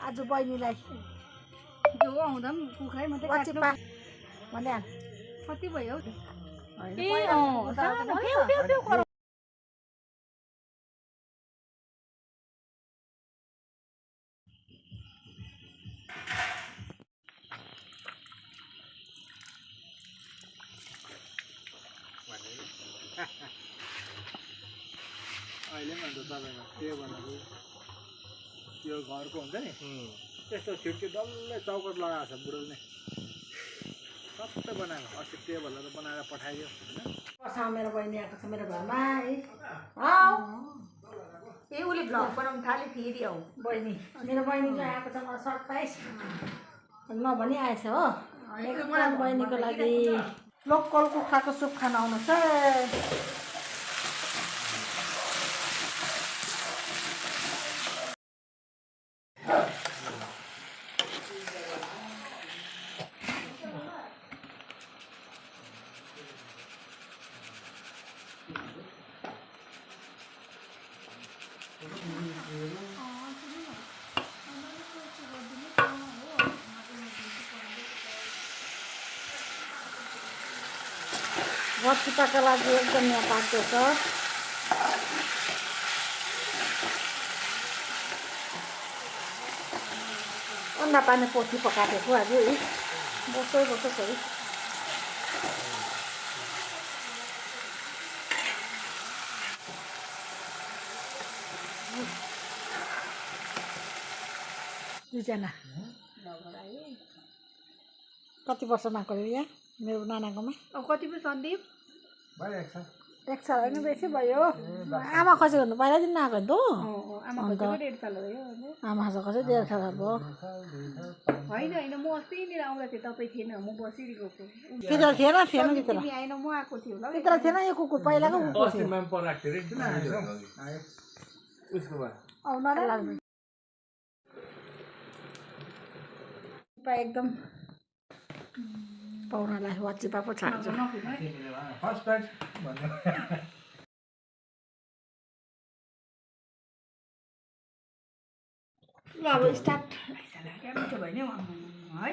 आज बहिनीलाई जो आउँदा पनि कुखुरै मात्रै काट्नु भने कति भयो अहिले पनि अन्त तपाईँको टेबलहरू त्यो घरको हुन्छ नि त्यस्तो खिड्की डल्लै चौकट लगाएको छ बुढोले नै सबै बनाएको अस्ति टेबलहरू बनाएर पठाइदियो होइन मेरो बहिनी आएको छ मेरो घरमा है ए उसले भ्लग बनाउनु थाल्यो फेरि आऊ बहिनी मेरो बहिनी चाहिँ आएको छ मलाई सरप्राइज नभनी आएछ हो एकदम बहिनीको लागि लोकल कुखुराको सुप खान आउनु छ बच्चीपाका लागि एकदम यहाँ पाक्दैछ अन्डा पानी पोथी पकाएको आज है बसो बसो है दुईजना कति वर्ष नएको यहाँ मेरो नानाकोमा अब कति पो सन्दीप एक साल होइन बेसी भयो आमा खसेको भन्नु पहिला दिन नआएको नि त आमा खसेको 1.5 साल भयो आमा खसेको चाहिँ 1.5 साल भयो होइन होइन म अस्तिनिर आउँदा थिएँ तपाईँ थिएन म बसिरहेको त्यतिखेर थिएन त्यतिखेर तिमी आएन म आएको थियो ल त्यतिखेर थिएन यो कुकुर पहिलाको कुकुर थियो एकदम पाउनालाई वाचिपा पो छाड्छ ल अब स्टार्ट मिठो भयो नि है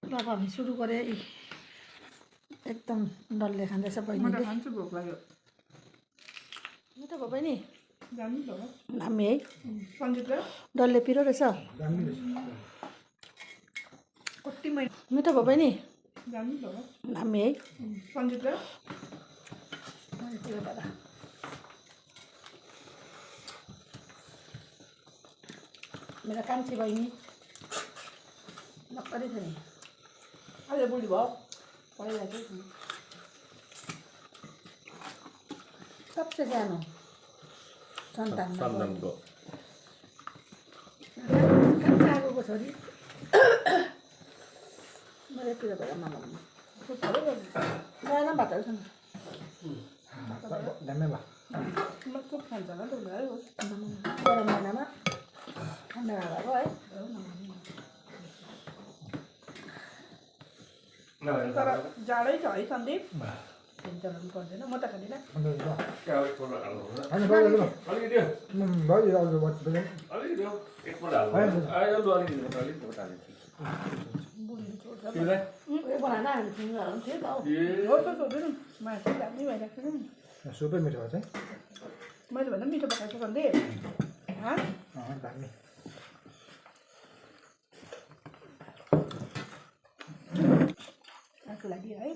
ल अब हामी सुरु गरे एकदम डल्ले खाँदैछ बहिनीले भोक लाग्यो मिठो भयो बहिनी दामी दामी है सन्जीव डल्ले पिरो रहेछ कति मिठो भयो बहिनी दामी दामी है सन्जीव मेरो कान्छी बहिनी भर्खरै थियो नि अहिले बुढी भयो पहिला चाहिँ सबसे सानो सन्तानको आगोको छोरी मेरो पिरो भएर नलाउनु नयाँ भातहरू छ नि खुब खान्छ होला त उनीहरू गरम महिनामा ठन्डा भएको है तर जाडै छ है सन्दीप चलाउनु पर्दैन म त खाँदिनँ सुपै मिठो छ मैले भन्दा मिठो पकाएको छ सन्दीप आफूलाई है